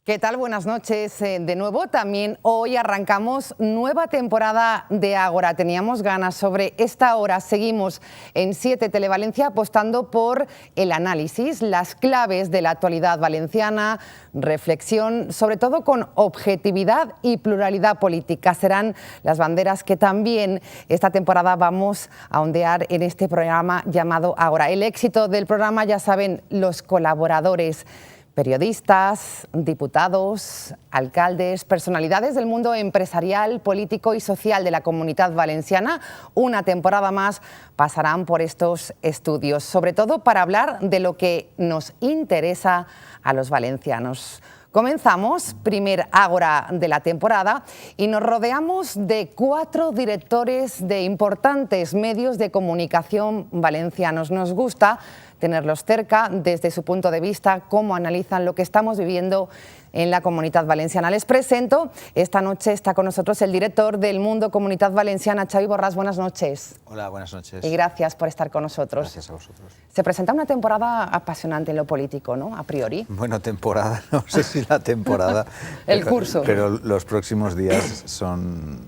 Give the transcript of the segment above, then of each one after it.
¿Qué tal? Buenas noches de nuevo. También hoy arrancamos nueva temporada de Ágora. Teníamos ganas sobre esta hora. Seguimos en 7 Televalencia apostando por el análisis, las claves de la actualidad valenciana, reflexión, sobre todo con objetividad y pluralidad política. Serán las banderas que también esta temporada vamos a ondear en este programa llamado Ágora. El éxito del programa, ya saben, los colaboradores, periodistas, diputados, alcaldes, personalidades del mundo empresarial, político y social de la Comunitat Valenciana, una temporada más pasarán por estos estudios, sobre todo para hablar de lo que nos interesa a los valencianos. Comenzamos, primer Ágora de la temporada, y nos rodeamos de 4 directores de importantes medios de comunicación valencianos. Nos gusta tenerlos cerca, desde su punto de vista, cómo analizan lo que estamos viviendo en la Comunitat Valenciana. Les presento, esta noche está con nosotros el director del Mundo Comunitat Valenciana, Xavi Borràs. Buenas noches. Hola, buenas noches. Y gracias por estar con nosotros. Gracias a vosotros. Se presenta una temporada apasionante en lo político, ¿no? A priori. Bueno, temporada, no sé si la temporada. El curso. Pero los próximos días son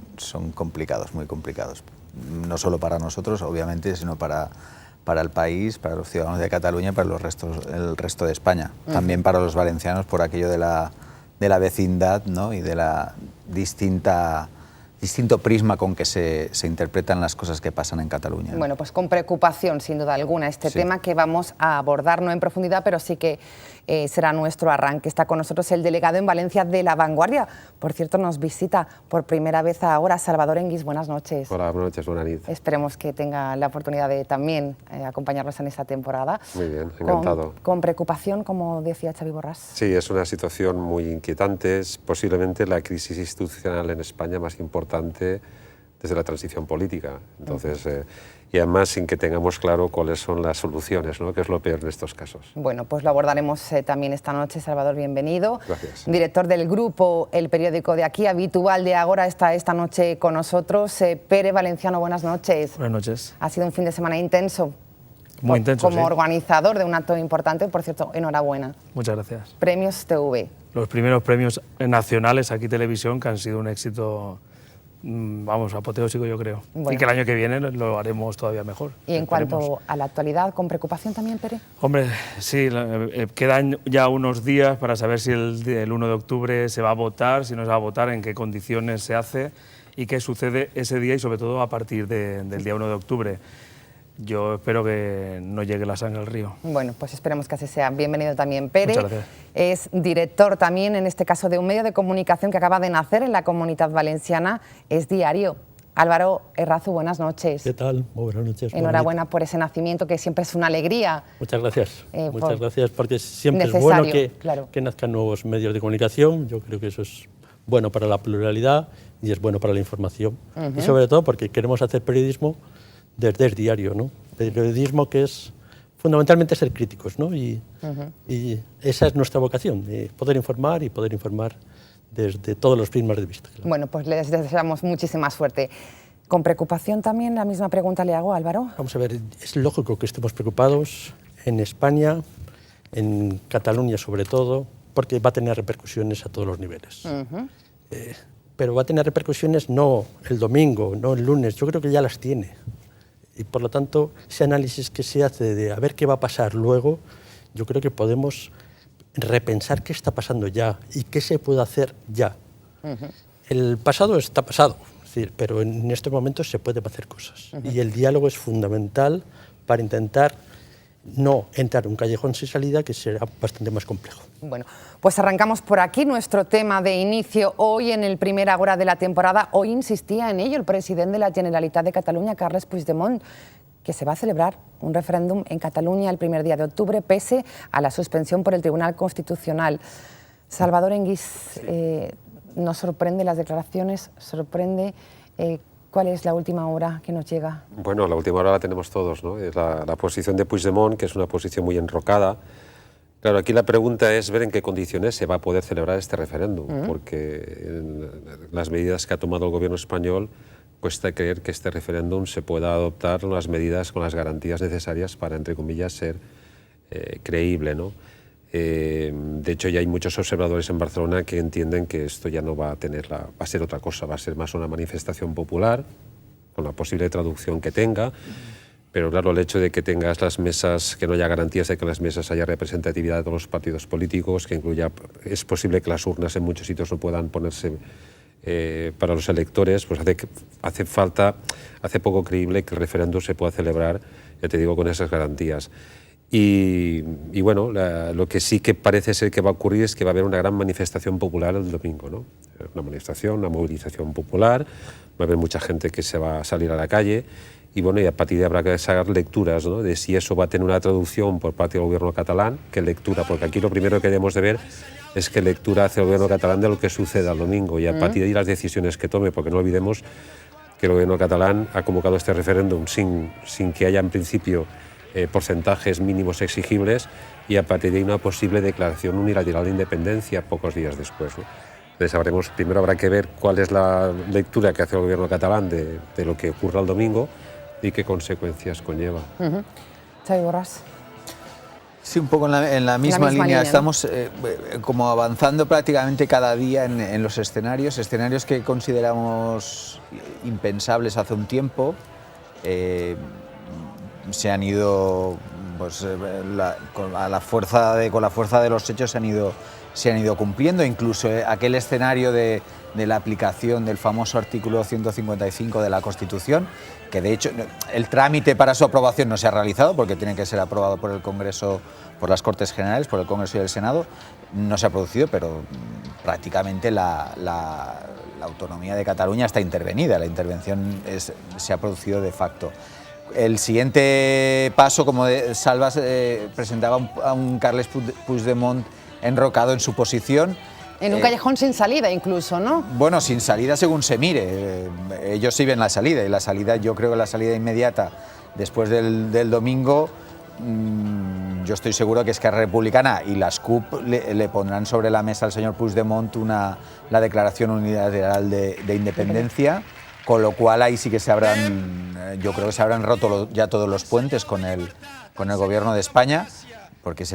complicados, muy complicados. No solo para nosotros, obviamente, sino para el país, para los ciudadanos de Cataluña y para el resto de España. También para los valencianos por aquello de la vecindad, ¿no? Y de la distinto prisma con que se interpretan las cosas que pasan en Cataluña. Bueno, pues con preocupación, sin duda alguna, este tema que vamos a abordar, no en profundidad, pero sí que será nuestro arranque. Está con nosotros el delegado en Valencia de La Vanguardia. Por cierto, nos visita por primera vez ahora Salvador Enguís. Buenas noches. Hola, buenas noches, buenas noches. Esperemos que tenga la oportunidad de también acompañarnos en esta temporada. Muy bien, encantado. Con preocupación, como decía Xavi Borràs. Sí, es una situación muy inquietante. Es posiblemente la crisis institucional en España más importante desde la transición política. Entonces, y además sin que tengamos claro cuáles son las soluciones, ¿no? Que es lo peor en estos casos. Bueno, pues lo abordaremos también esta noche. Salvador, bienvenido. Gracias. Director del grupo El Periódico de Aquí, habitual de Ágora, está esta noche con nosotros. Pere Valenciano, buenas noches. Buenas noches. Ha sido un fin de semana intenso. Muy intenso, Como sí. organizador de un acto importante, por cierto, enhorabuena. Muchas gracias. Premios TV. Los primeros premios nacionales Aquí Televisión, que han sido un éxito, vamos, apoteósico, yo creo. Bueno. Y que el año que viene lo haremos todavía mejor. Y en Esperemos. cuanto a la actualidad, ¿con preocupación también, Pere? Hombre, sí, quedan ya unos días para saber si el 1 de octubre se va a votar, si no se va a votar, en qué condiciones se hace y qué sucede ese día y sobre todo a partir del día 1 de octubre. Yo espero que no llegue la sangre al río. Bueno, pues esperemos que así sea. Bienvenido también, Pere. Muchas gracias. Es director también, en este caso, de un medio de comunicación que acaba de nacer en la Comunitat Valenciana, Es Diario. Álvaro Errazu, buenas noches. ¿Qué tal? Muy buenas noches. Enhorabuena por ese nacimiento, que siempre es una alegría. Muchas gracias. Muchas Muchas gracias, porque siempre es necesario, bueno claro. que nazcan nuevos medios de comunicación. Yo creo que eso es bueno para la pluralidad y es bueno para la información. Y sobre todo porque queremos hacer periodismo desde el diario, ¿no? Periodismo que es fundamentalmente ser críticos, ¿no? Y esa es nuestra vocación, poder informar y poder informar desde todos los prismas de vista. Claro. Bueno, pues les deseamos muchísima suerte. Con preocupación también, la misma pregunta le hago a Álvaro. Vamos a ver, es lógico que estemos preocupados en España, en Cataluña sobre todo, porque va a tener repercusiones a todos los niveles. Pero va a tener repercusiones no el domingo, no el lunes, yo creo que ya las tiene. Y por lo tanto, ese análisis que se hace de a ver qué va a pasar luego, yo creo que podemos repensar qué está pasando ya y qué se puede hacer ya. El pasado está pasado, es decir, pero en estos momentos se pueden hacer cosas. Y el diálogo es fundamental para intentar no entrar en un callejón sin salida que será bastante más complejo. Bueno, pues arrancamos por aquí nuestro tema de inicio hoy en el primer Ágora de la temporada. Hoy insistía en ello el presidente de la Generalitat de Cataluña, Carles Puigdemont, que se va a celebrar un referéndum en Cataluña el primer día de octubre, pese a la suspensión por el Tribunal Constitucional. Salvador Enguís, ¿nos sorprende las declaraciones? ¿Sorprende? ¿Cuál es la última hora que nos llega? Bueno, la última hora la tenemos todos, ¿no? Es la posición de Puigdemont, que es una posición muy enrocada. Claro, aquí la pregunta es ver en qué condiciones se va a poder celebrar este referéndum, porque las medidas que ha tomado el gobierno español cuesta creer que este referéndum se pueda adoptar las medidas con las garantías necesarias para, entre comillas, ser creíble, ¿no? De hecho, ya hay muchos observadores en Barcelona que entienden que esto ya no va a tener va a ser otra cosa, va a ser más una manifestación popular, con la posible traducción que tenga, pero claro, el hecho de que tengas las mesas, que no haya garantías de que en las mesas haya representatividad de todos los partidos políticos, que incluya, es posible que las urnas en muchos sitios no puedan ponerse para los electores, pues hace poco creíble que el referéndum se pueda celebrar, ya te digo, con esas garantías. Y bueno, lo que sí que parece ser que va a ocurrir es que va a haber una gran manifestación popular el domingo, ¿no? Una manifestación, una movilización popular, va a haber mucha gente que se va a salir a la calle y bueno, y a partir de ahí habrá que sacar lecturas, ¿no? De si eso va a tener una traducción por parte del gobierno catalán, qué lectura, porque aquí lo primero que debemos de ver es qué lectura hace el gobierno catalán de lo que suceda el domingo y a partir de ahí las decisiones que tome, porque no olvidemos que el gobierno catalán ha convocado este referéndum sin que haya en principio porcentajes mínimos exigibles y a partir de ahí una posible declaración unilateral de independencia pocos días después, ¿no? Entonces primero habrá que ver cuál es la lectura que hace el gobierno catalán de lo que ocurra el domingo y qué consecuencias conlleva. Xavi Borràs. Sí, un poco en la misma línea. ¿no? Estamos como avanzando prácticamente cada día en los escenarios que consideramos impensables hace un tiempo. Se han ido, pues, con la fuerza de los hechos se han ido cumpliendo, incluso aquel escenario de la aplicación del famoso artículo 155 de la Constitución, que de hecho el trámite para su aprobación no se ha realizado porque tiene que ser aprobado por el Congreso, por las Cortes Generales, por el Congreso y el Senado, no se ha producido, pero prácticamente la autonomía de Cataluña está intervenida, la intervención se ha producido de facto. El siguiente paso, como Salvas presentaba a un Carles Puigdemont enrocado en su posición. En un callejón sin salida incluso, ¿no? Bueno, sin salida según se mire. Ellos sí ven la salida y la salida, yo creo que la salida inmediata después del domingo, yo estoy seguro que Esquerra Republicana y las CUP le pondrán sobre la mesa al señor Puigdemont la declaración unilateral de independencia. Con lo cual ahí sí que yo creo que se habrán roto ya todos los puentes con el gobierno de España, porque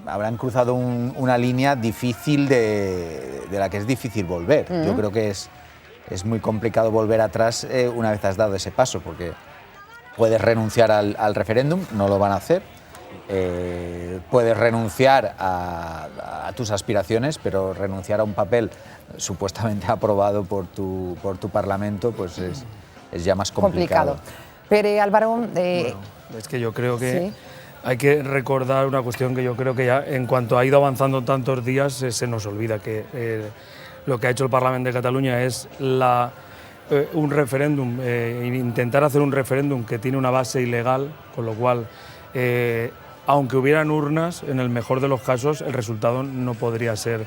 habrán cruzado una línea difícil de la que es difícil volver. Yo creo que es muy complicado volver atrás una vez has dado ese paso, porque puedes renunciar al referéndum, no lo van a hacer. Puedes renunciar a tus aspiraciones, pero renunciar a un papel supuestamente aprobado por tu Parlamento, pues es ya más complicado. Pero Álvaro, Bueno, es que yo creo que sí. hay que recordar una cuestión que yo creo que ya en cuanto ha ido avanzando tantos días se nos olvida, que lo que ha hecho el Parlamento de Cataluña es un referéndum, intentar hacer un referéndum que tiene una base ilegal, con lo cual aunque hubieran urnas, en el mejor de los casos el resultado no podría ser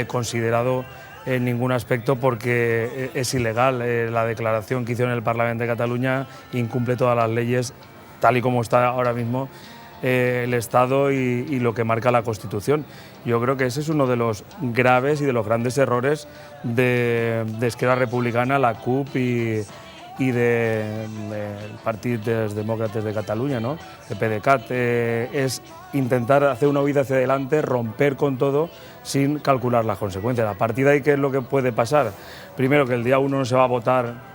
considerado en ningún aspecto porque es ilegal. La declaración que hizo en el Parlamento de Cataluña incumple todas las leyes tal y como está ahora mismo el Estado y lo que marca la Constitución. Yo creo que ese es uno de los graves y de los grandes errores de Esquerra Republicana, la CUP y del Partit dels Demòcrates de Cataluña, ¿no? El PDeCAT, es intentar hacer una huida hacia adelante, romper con todo sin calcular las consecuencias. A partir de ahí, ¿qué es lo que puede pasar? Primero, que el día 1 no se va a votar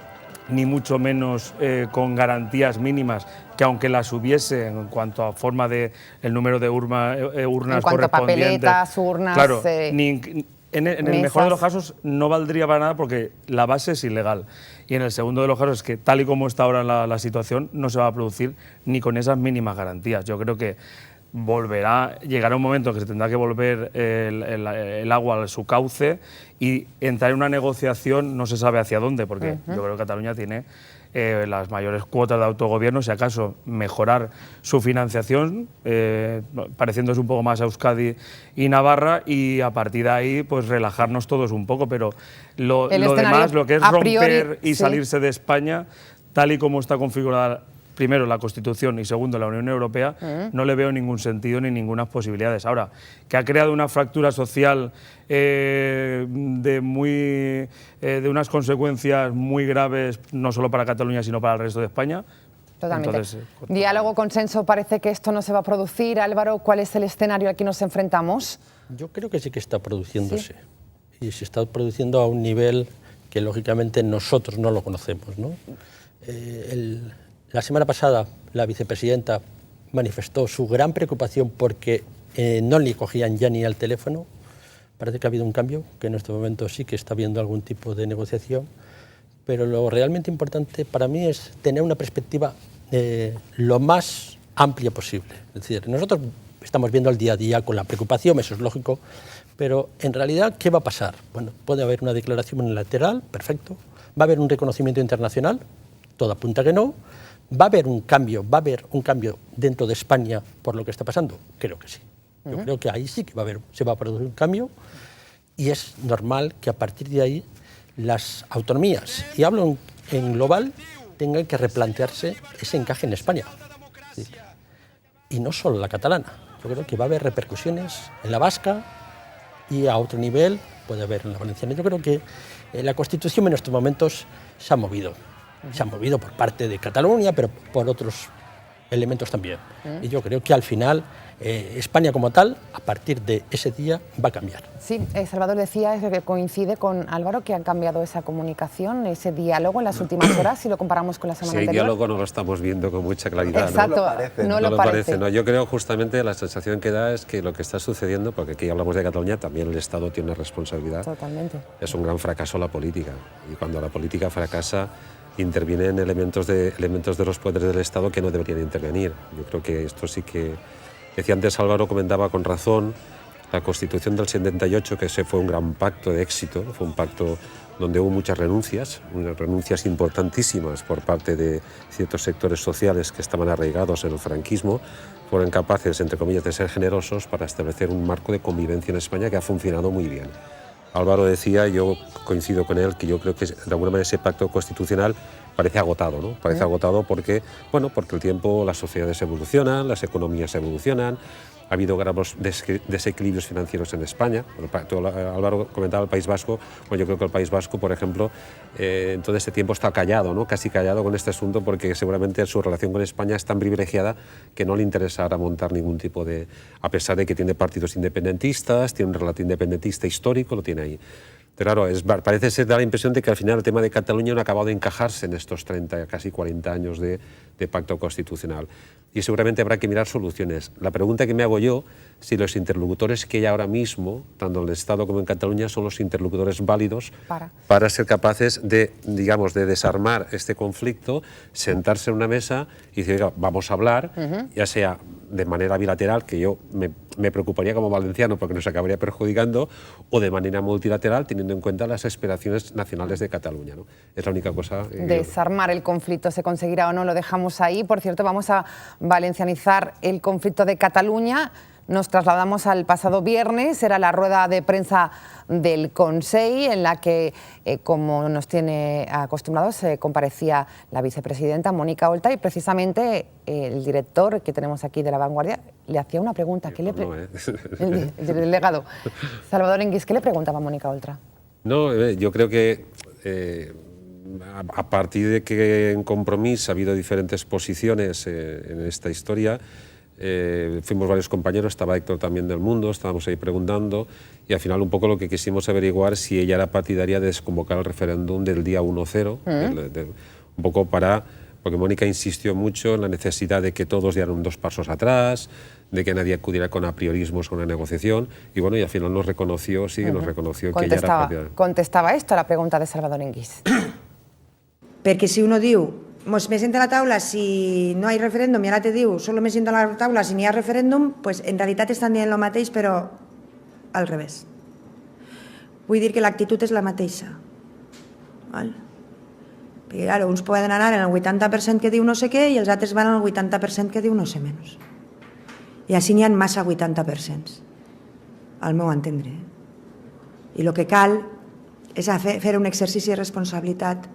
ni mucho menos con garantías mínimas, que aunque las hubiese en cuanto a forma de el número de urnas en cuanto a correspondientes, papeletas, urnas, claro, en el mejor de los mesas. casos no valdría para nada porque la base es ilegal. Y en el segundo de los casos es que tal y como está ahora la situación no se va a producir ni con esas mínimas garantías. Yo creo que llegará un momento que se tendrá que volver el agua a su cauce y entrar en una negociación, no se sabe hacia dónde, porque yo creo que Cataluña tiene las mayores cuotas de autogobierno, si acaso mejorar su financiación, pareciéndose un poco más a Euskadi y Navarra, y a partir de ahí pues relajarnos todos un poco, pero lo demás, lo que es romper y salirse de España, tal y como está configurada primero, la Constitución y segundo, la Unión Europea, no le veo ningún sentido ni ninguna posibilidades. Ahora, que ha creado una fractura social de unas consecuencias muy graves, no solo para Cataluña, sino para el resto de España. Totalmente. Entonces, Diálogo, consenso, parece que esto no se va a producir. Álvaro, ¿cuál es el escenario al que nos enfrentamos? Yo creo que sí que está produciéndose. ¿Sí? Y se está produciendo a un nivel que lógicamente nosotros no lo conocemos, ¿no? La semana pasada la vicepresidenta manifestó su gran preocupación porque no le cogían ya ni al teléfono. Parece que ha habido un cambio, que en este momento sí que está habiendo algún tipo de negociación, pero lo realmente importante para mí es tener una perspectiva lo más amplia posible. Es decir, nosotros estamos viendo el día a día con la preocupación, eso es lógico, pero en realidad, ¿qué va a pasar? Bueno, puede haber una declaración unilateral, perfecto, va a haber un reconocimiento internacional, todo apunta que no, va a haber un cambio dentro de España por lo que está pasando, creo que sí. Yo creo que ahí sí que se va a producir un cambio y es normal que a partir de ahí las autonomías, y hablo en global, tengan que replantearse ese encaje en España. Sí. Y no solo la catalana, yo creo que va a haber repercusiones en la vasca y a otro nivel puede haber en la valenciana. Yo creo que la Constitución en estos momentos se ha movido. Se ha movido por parte de Cataluña, pero por otros elementos también. Y yo creo que al final España como tal, a partir de ese día, va a cambiar. Sí, Salvador decía que coincide con Álvaro que han cambiado esa comunicación, ese diálogo en las últimas horas, si lo comparamos con la semana anterior. Sí, el diálogo no lo estamos viendo con mucha claridad. Exacto, no lo parece. No. Yo creo justamente la sensación que da es que lo que está sucediendo, porque aquí hablamos de Cataluña, también el Estado tiene una responsabilidad. Totalmente. Es un gran fracaso la política. Y cuando la política fracasa, intervienen elementos de los poderes del Estado que no deberían intervenir. Yo creo que esto sí que... Decía antes Álvaro, comentaba con razón, la Constitución del 78, que ese fue un gran pacto de éxito, fue un pacto donde hubo muchas renuncias importantísimas por parte de ciertos sectores sociales que estaban arraigados en el franquismo, fueron capaces, entre comillas, de ser generosos para establecer un marco de convivencia en España que ha funcionado muy bien. Álvaro decía, yo coincido con él, que yo creo que de alguna manera ese pacto constitucional parece agotado, ¿no? Parece agotado porque, bueno, porque el tiempo, las sociedades evolucionan, las economías evolucionan, ha habido graves desequilibrios financieros en España. Álvaro comentaba el País Vasco, bueno, yo creo que el País Vasco, por ejemplo, en todo este tiempo está callado, ¿no? Casi callado con este asunto, porque seguramente su relación con España es tan privilegiada que no le interesará montar ningún tipo de... A pesar de que tiene partidos independentistas, tiene un relato independentista histórico, lo tiene ahí. Pero claro, parece ser, da la impresión de que al final el tema de Cataluña no ha acabado de encajarse en estos 30, casi 40 años de pacto constitucional. Y seguramente habrá que mirar soluciones. La pregunta que me hago yo, si los interlocutores que hay ahora mismo, tanto en el Estado como en Cataluña, son los interlocutores válidos para ser capaces de, digamos, de desarmar este conflicto, sentarse en una mesa y decir, oiga, vamos a hablar, ya sea de manera bilateral, que yo me preocuparía como valenciano porque nos acabaría perjudicando, o de manera multilateral, teniendo en cuenta las aspiraciones nacionales de Cataluña, ¿no? Es la única cosa... Desarmar el conflicto, ¿se conseguirá o no? Lo dejamos ahí. Por cierto, vamos a valencianizar el conflicto de Cataluña. Nos trasladamos al pasado viernes, era la rueda de prensa del Consell, en la que, como nos tiene acostumbrados, comparecía la vicepresidenta Mónica Oltra, y precisamente el director que tenemos aquí de La Vanguardia le hacía una pregunta. El delegado Salvador Enguís, ¿qué le preguntaba a Mónica Oltra? No, yo creo que a partir de que en Compromís ha habido diferentes posiciones en esta historia, fuimos varios compañeros, estaba Héctor también del Mundo, estábamos ahí preguntando, y al final un poco lo que quisimos averiguar si ella era partidaria de desconvocar el referéndum del día 1-0, un poco porque Mónica insistió mucho en la necesidad de que todos dieran 2 pasos atrás, de que nadie acudiera con apriorismos a una negociación, y bueno, y al final nos reconoció, sí, nos reconoció que ella era partidaria. Contestaba esto a la pregunta de Salvador Enguís. Perquè si uno diu, me siento a la taula si no hay referéndum, i ara te diu, solo me siento a la taula si n'hi ha referéndum, pues en realitat estan dient el mateix, però al revés. Vull dir que l'actitud és la mateixa. Val? Perquè, claro, uns poden anar en el 80% que diu no sé què i els altres van al 80% que diu no sé menys. I així n'hi ha massa 80%, al meu entendre. I el que cal és fer un exercici de responsabilitat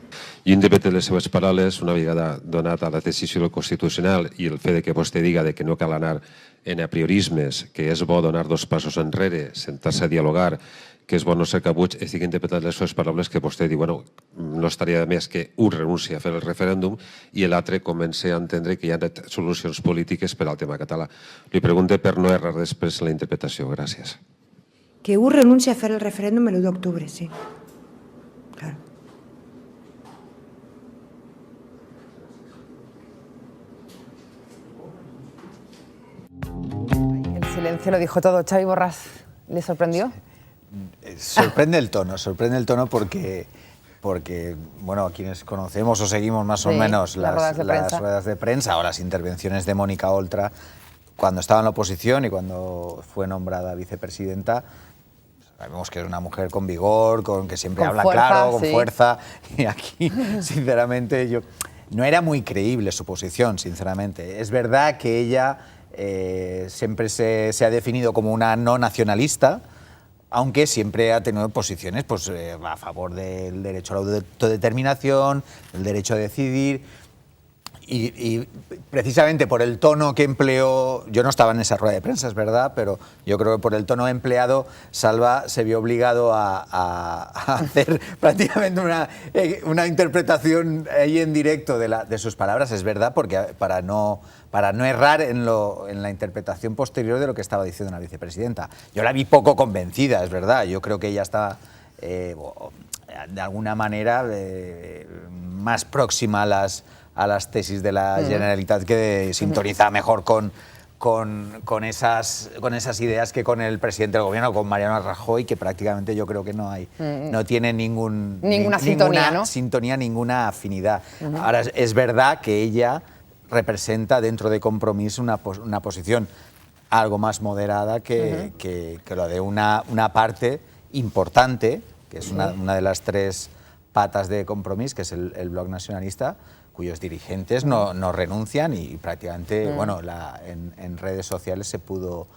Jo, independent de les seves paraules, una vegada donada la decisió constitucional i el fet de que vostè diga de que no cal anar en apriorismes, que és bo donar 2 passos enrere, sentar-se a dialogar, que és bo no ser cabuig, estic interpretant les seves paraules que vostè diu, bueno, no estaria de més que un renunci a fer el referèndum i l'altre comença a entendre que hi ha solucions polítiques per al tema català. Li pregunto per no errar després en la interpretació. Gràcies. Que un renuncia a fer el referèndum el 1 d'octubre, sí. Claro. El silencio lo dijo todo. Xavi Borràs, ¿le sorprendió? Sorprende el tono porque bueno, a quienes conocemos o seguimos más o menos las ruedas de prensa o las intervenciones de Mónica Oltra cuando estaba en la oposición y cuando fue nombrada vicepresidenta, sabemos que es una mujer con vigor, que siempre habla claro, con fuerza, y aquí, sinceramente, no era muy creíble su posición, sinceramente. Es verdad que ella siempre se ha definido como una no nacionalista, aunque siempre ha tenido posiciones pues, a favor del derecho a la autodeterminación, del derecho a decidir, y precisamente por el tono que empleó, yo no estaba en esa rueda de prensa, es verdad, pero yo creo que por el tono empleado, Salva se vio obligado a hacer prácticamente una interpretación ahí en directo de sus palabras, es verdad, porque para no errar en la interpretación posterior de lo que estaba diciendo la vicepresidenta. Yo la vi poco convencida, es verdad, yo creo que ella está de alguna manera más próxima a las tesis de la Generalitat, que sintoniza mejor con esas ideas que con el presidente del gobierno, con Mariano Rajoy, que prácticamente yo creo que no tiene ninguna sintonía, ninguna afinidad. Ahora, es verdad que ella representa dentro de Compromís una posición algo más moderada que lo de una parte importante, que es una de las 3 patas de Compromís, que es el Bloc Nacionalista, cuyos dirigentes no renuncian y prácticamente, bueno, en redes sociales se pudo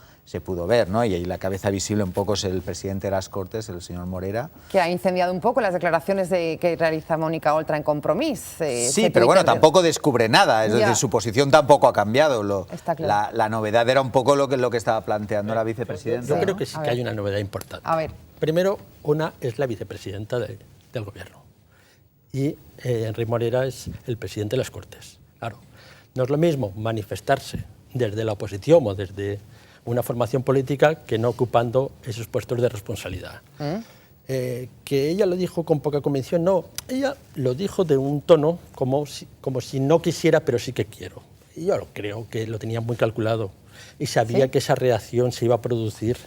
ver, ¿no? Y ahí la cabeza visible un poco es el presidente de las Cortes, el señor Morera. Que ha incendiado un poco las declaraciones que realiza Mónica Oltra en Compromís. Sí, pero bueno, tampoco descubre nada, es decir, su posición tampoco ha cambiado. Está claro. La novedad era un poco lo que estaba planteando la vicepresidenta. Yo creo que sí que hay una novedad importante. A ver. Primero, una es la vicepresidenta del gobierno y Enric Morera es el presidente de las Cortes. Claro, no es lo mismo manifestarse desde la oposición o desde una formación política que no ocupando esos puestos de responsabilidad. Que ella lo dijo con poca convicción, no, ella lo dijo de un tono como si no quisiera, pero sí que quiero. Y yo creo que lo tenía muy calculado y sabía que esa reacción se iba a producir.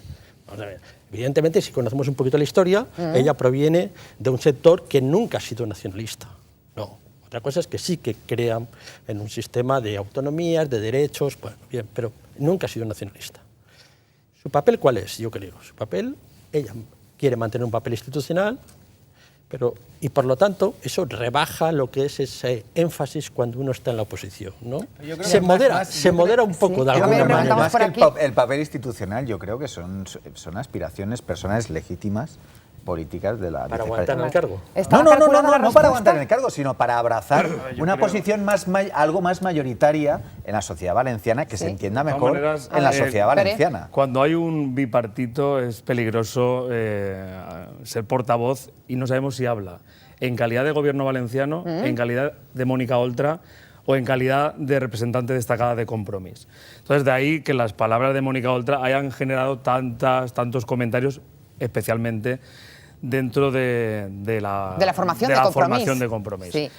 Vamos a ver, evidentemente, si conocemos un poquito la historia, ella proviene de un sector que nunca ha sido nacionalista. No, otra cosa es que sí que crean en un sistema de autonomías, de derechos, bueno, bien, pero nunca ha sido nacionalista. ¿Su papel cuál es? Yo creo. Su papel, ella quiere mantener un papel institucional, y por lo tanto eso rebaja lo que es ese énfasis cuando uno está en la oposición, ¿no? Se modera un poco de alguna manera. Más que el papel institucional, yo creo que son aspiraciones personales legítimas políticas de la para aguantar en el cargo. No para aguantar en el cargo, sino para abrazar una posición algo más mayoritaria en la sociedad valenciana, que se entienda mejor en la sociedad valenciana. Cuando hay un bipartito es peligroso ser portavoz y no sabemos si habla en calidad de gobierno valenciano, en calidad de Mónica Oltra o en calidad de representante destacada de Compromís. Entonces, de ahí que las palabras de Mónica Oltra hayan generado tantos comentarios, especialmente dentro de la formación de Compromís. Sí.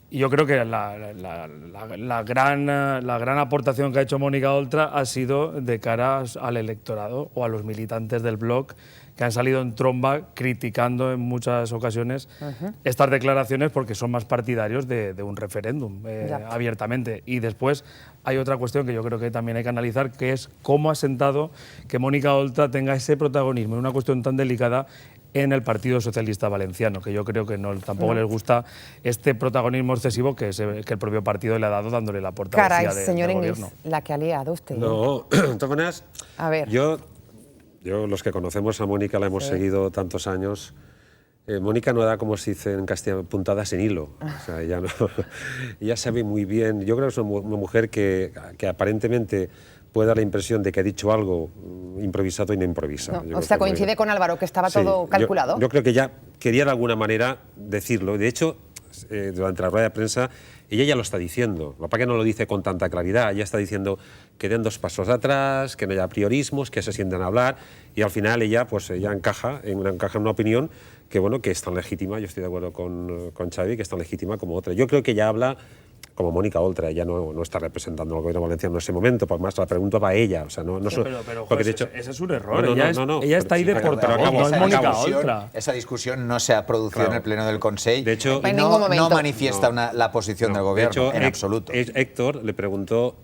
Yo creo que la gran aportación que ha hecho Mónica Oltra ha sido de cara al electorado o a los militantes del Bloc, que han salido en tromba criticando en muchas ocasiones estas declaraciones porque son más partidarios de un referéndum abiertamente. Y después hay otra cuestión que yo creo que también hay que analizar, que es cómo ha sentado que Mónica Oltra tenga ese protagonismo en una cuestión tan delicada en el Partido Socialista Valenciano, que yo creo que tampoco les gusta este protagonismo excesivo que el propio partido le ha dado, dándole la portavocía señor del Inglis, gobierno. la que ha liado usted. No, de todas maneras, a ver. Yo, los que conocemos a Mónica, la hemos seguido tantos años, Mónica no da, como se dice en castellano, puntadas en hilo. O sea, ella, no, ella sabe muy bien. Yo creo que es una mujer que aparentemente puede dar la impresión de que ha dicho algo improvisado y no improvisa. No, o sea, coincide con Álvaro, que estaba todo calculado. Yo creo que ya quería de alguna manera decirlo. De hecho, durante la rueda de prensa, ella ya lo está diciendo. Lo que pasa es que no lo dice con tanta claridad. Ella está diciendo que den 2 pasos atrás, que no haya priorismos, que se sientan a hablar. Y al final ella encaja en una opinión que, bueno, que es tan legítima. Yo estoy de acuerdo con Xavi, que es tan legítima como otra. Yo creo que ella habla como Mónica Oltra, ella no está representando al gobierno valenciano en ese momento, por más la pregunta va a ella. O sea, pero porque de hecho, ese es un error. No, ella está ahí de portavoz, no es Mónica Oltra. Esa discusón no se ha producido en el Pleno del Consejo. De hecho, y no manifiesta la posición del gobierno, de hecho, en absoluto. Héctor le preguntó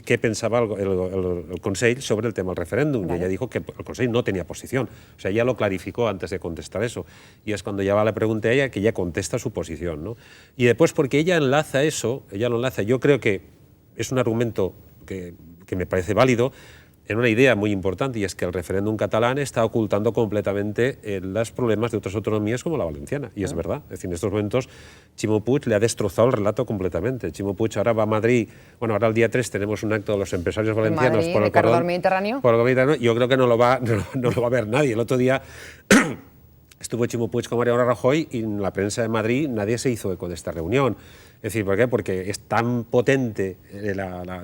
qué pensaba el Consell sobre el tema del referéndum, y ella dijo que el Consell no tenía posición. O sea, ella lo clarificó antes de contestar eso. Y es cuando ya va la pregunta a ella que ella contesta su posición, ¿no? Y después, porque ella enlaza eso, yo creo que es un argumento que me parece válido, en una idea muy importante, y es que el referéndum catalán está ocultando completamente los problemas de otras autonomías como la valenciana. Y es verdad. Es decir, en estos momentos Ximo Puig le ha destrozado el relato completamente. Ximo Puig ahora va a Madrid. Bueno, ahora el día 3 tenemos un acto de los empresarios valencianos Madrid, por el corredor mediterráneo. Por el Mediterráneo. Yo creo que no lo va a ver nadie. El otro día estuvo Ximo Puig con Mariano Rajoy y en la prensa de Madrid nadie se hizo eco de esta reunión. Es decir, ¿por qué? Porque es tan potente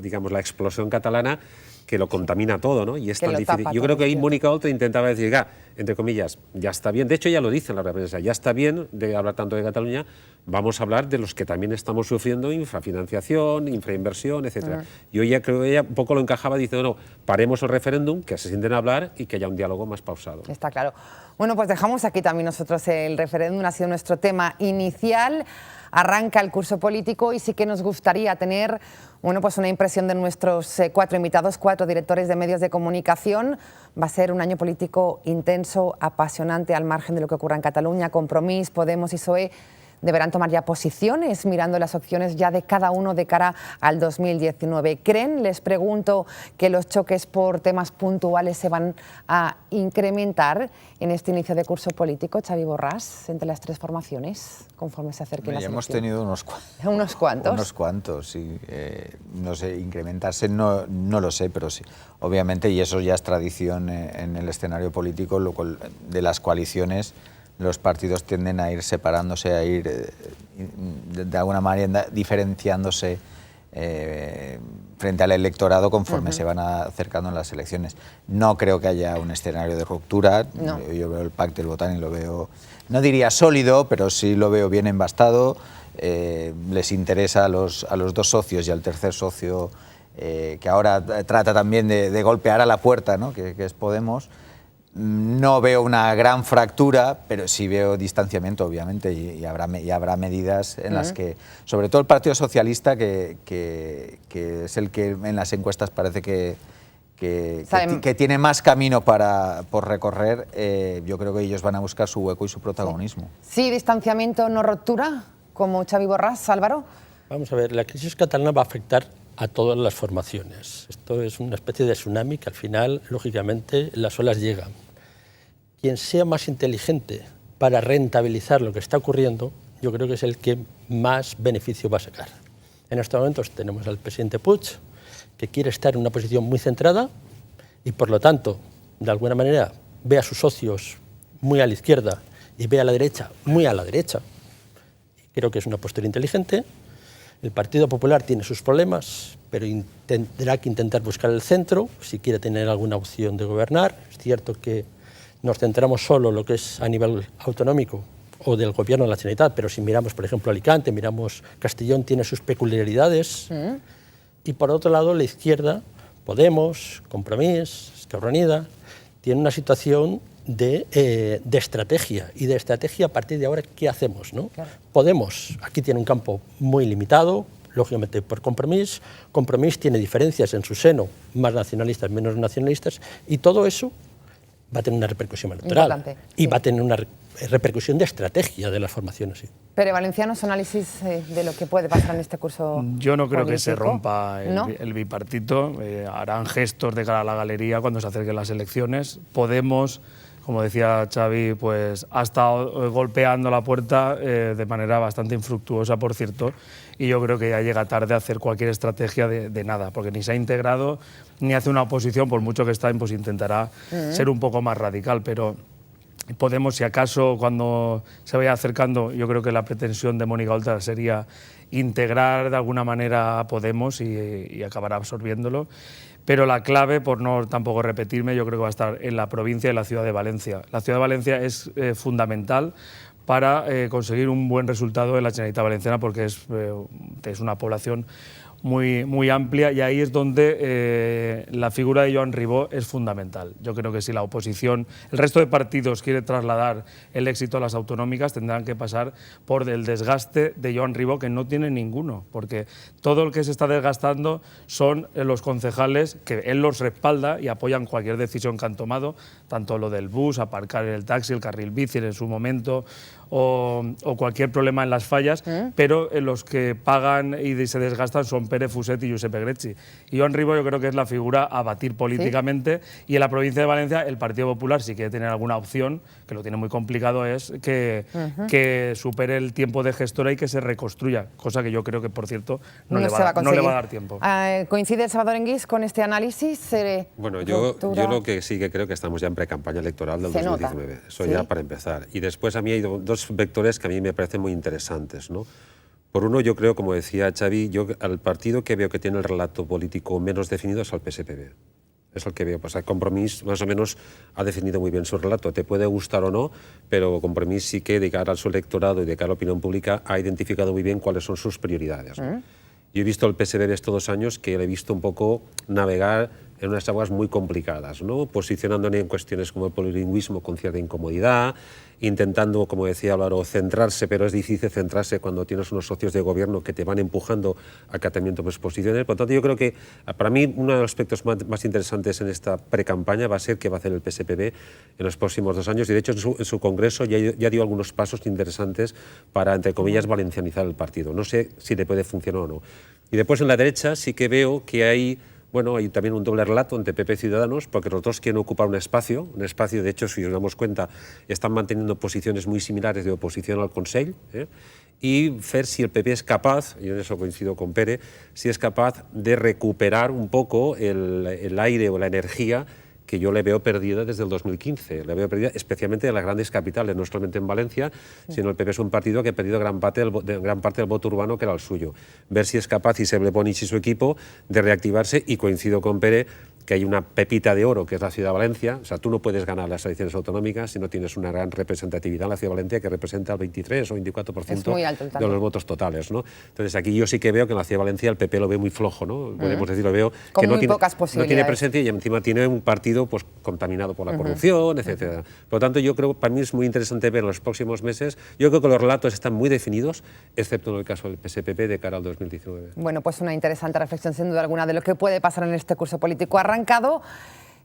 digamos, la explosión catalana que lo contamina todo, ¿no? Y es tan difícil. Yo creo que ahí Mónica Oltra intentaba decir, entre comillas, ya está bien. De hecho, ella lo dice en la prensa, ya está bien de hablar tanto de Cataluña, vamos a hablar de los que también estamos sufriendo infrafinanciación, infrainversión, etc. Yo ya creo que ella un poco lo encajaba diciendo, no, paremos el referéndum, que se sienten a hablar y que haya un diálogo más pausado. Está claro. Bueno, pues dejamos aquí también nosotros el referéndum, ha sido nuestro tema inicial. Arranca el curso político y sí que nos gustaría tener pues una impresión de nuestros 4 invitados, 4 directores de medios de comunicación. Va a ser un año político intenso, apasionante, al margen de lo que ocurra en Cataluña. Compromís, Podemos y PSOE deberán tomar ya posiciones mirando las opciones ya de cada uno de cara al 2019. ¿Creen, les pregunto, que los choques por temas puntuales se van a incrementar en este inicio de curso político, Xavi Borràs, entre las 3 formaciones, conforme se acerquen las elecciones? Hemos tenido unos cuantos. Unos cuantos, sí. No sé, incrementarse no lo sé, pero sí. Obviamente, y eso ya es tradición en el escenario político, de las coaliciones, los partidos tienden a ir separándose, a ir de alguna manera diferenciándose frente al electorado conforme se van acercando en las elecciones. No creo que haya un escenario de ruptura. No. Yo veo el Pacte del Botán y lo veo, no diría sólido, pero sí lo veo bien embastado. Les interesa a los 2 socios y al tercer socio, que ahora trata también de golpear a la puerta, ¿no? que es Podemos. No veo una gran fractura, pero sí veo distanciamiento, obviamente, y habrá medidas en las que, sobre todo el Partido Socialista, que es el que en las encuestas parece que tiene más camino por recorrer, yo creo que ellos van a buscar su hueco y su protagonismo. Sí, distanciamiento, no ruptura, como Xavi Borràs. Álvaro. Vamos a ver, la crisis catalana va a afectar a todas las formaciones. Esto es una especie de tsunami que al final, lógicamente, las olas llegan. Quien sea más inteligente para rentabilizar lo que está ocurriendo, yo creo que es el que más beneficio va a sacar. En estos momentos tenemos al presidente Puig, que quiere estar en una posición muy centrada y, por lo tanto, de alguna manera, ve a sus socios muy a la izquierda y ve a la derecha muy a la derecha. Creo que es una postura inteligente. El Partido Popular tiene sus problemas, pero tendrá que intentar buscar el centro si quiere tener alguna opción de gobernar. Es cierto que nos centramos solo en lo que es a nivel autonómico o del gobierno de la Generalitat, pero si miramos, por ejemplo, Alicante, miramos Castellón, tiene sus peculiaridades. Y por otro lado, la izquierda, Podemos, Compromís, Esquerra Unida, tiene una situación de estrategia, y de estrategia a partir de ahora, ¿qué hacemos, no? Claro. Podemos, aquí tiene un campo muy limitado, lógicamente por Compromís. Compromís tiene diferencias en su seno, más nacionalistas, menos nacionalistas, y todo eso va a tener una repercusión electoral y va a tener una repercusión de estrategia de las formaciones. Sí. Pero Valencianos, análisis de lo que puede pasar en este curso. Yo no creo político. Que se rompa el bipartito. Harán gestos de cara a la galería cuando se acerquen las elecciones. Podemos, como decía Xavi, pues ha estado golpeando la puerta de manera bastante infructuosa, por cierto, y yo creo que ya llega tarde a hacer cualquier estrategia de nada, porque ni se ha integrado ni hace una oposición, por mucho que está, pues intentará ser un poco más radical, pero Podemos, si acaso, cuando se vaya acercando, yo creo que la pretensión de Mónica Oltra sería integrar de alguna manera a Podemos y acabar absorbiéndolo. Pero la clave, por no tampoco repetirme, yo creo que va a estar en la provincia y la ciudad de Valencia. La ciudad de Valencia es fundamental para conseguir un buen resultado en la Generalitat Valenciana, porque es una población muy amplia, y ahí es donde la figura de Joan Ribó es fundamental. Yo creo que si la oposición, el resto de partidos quiere trasladar el éxito a las autonómicas, tendrán que pasar por el desgaste de Joan Ribó, que no tiene ninguno, porque todo el que se está desgastando son los concejales que él los respalda y apoyan cualquier decisión que han tomado, tanto lo del bus, aparcar el taxi, el carril bici en su momento, o cualquier problema en las fallas, pero los que pagan y se desgastan son Pérez Fuset y Giuseppe Grecci. Y Joan Ribó yo creo que es la figura a batir políticamente, ¿sí? Y en la provincia de Valencia el Partido Popular, si quiere tener alguna opción, que lo tiene muy complicado, es que supere el tiempo de gestora y que se reconstruya, cosa que yo creo que, por cierto, no le va a dar tiempo. ¿Coincide Salvador Enguís con este análisis? Bueno, yo lo que sí que creo que estamos ya en pre-campaña electoral del 2019. Eso ¿sí? Ya para empezar. Y después a mí hay dos vectores que a mí me parecen muy interesantes, ¿no? Por uno, yo creo, como decía Xavi, yo al partido que veo que tiene el relato político menos definido es al PSPB. Es el que veo. Pues el Compromís más o menos ha definido muy bien su relato. Te puede gustar o no, pero Compromís sí que de cara a su electorado y de cara a la opinión pública ha identificado muy bien cuáles son sus prioridades, ¿no? Yo he visto el PSPB estos 2 años que le he visto un poco navegar en unas aguas muy complicadas, ¿no? Posicionándose en cuestiones como el plurilingüismo con cierta incomodidad, intentando, como decía Álvaro, centrarse, pero es difícil centrarse cuando tienes unos socios de gobierno que te van empujando a acatamiento de posiciones. Por lo tanto, yo creo que para mí uno de los aspectos más interesantes en esta pre-campaña va a ser qué va a hacer el PSPB en los próximos 2 años, y de hecho en su congreso ya dio algunos pasos interesantes para, entre comillas, valencianizar el partido. No sé si le puede funcionar o no. Y después en la derecha sí que veo que hay también un doble relato entre PP y Ciudadanos, porque los dos quieren ocupar un espacio, de hecho, si nos damos cuenta, están manteniendo posiciones muy similares de oposición al Consell, y ver si el PP es capaz, y en eso coincido con Pere, si es capaz de recuperar un poco el aire o la energía que yo le veo perdida desde el 2015. Le veo perdida especialmente en las grandes capitales, no solamente en Valencia, sino el PP es un partido que ha perdido gran parte del voto urbano que era el suyo. Ver si es capaz, y Isabel Bonich y su equipo, de reactivarse, y coincido con Pere que hay una pepita de oro que es la Ciudad de Valencia. O sea, tú no puedes ganar las elecciones autonómicas si no tienes una gran representatividad en la Ciudad de Valencia, que representa el 23 o 24% de los votos totales, ¿no? Entonces aquí yo sí que veo que en la Ciudad de Valencia el PP lo ve muy flojo, ¿no? Podemos decir, lo veo con que no tiene presencia, y encima tiene un partido pues contaminado por la corrupción, etcétera. Por lo tanto, yo creo, para mí es muy interesante ver en los próximos meses. Yo creo que los relatos están muy definidos, excepto en el caso del PSPP de cara al 2019. Bueno, pues una interesante reflexión, sin duda alguna, de lo que puede pasar en este curso político. Arrancado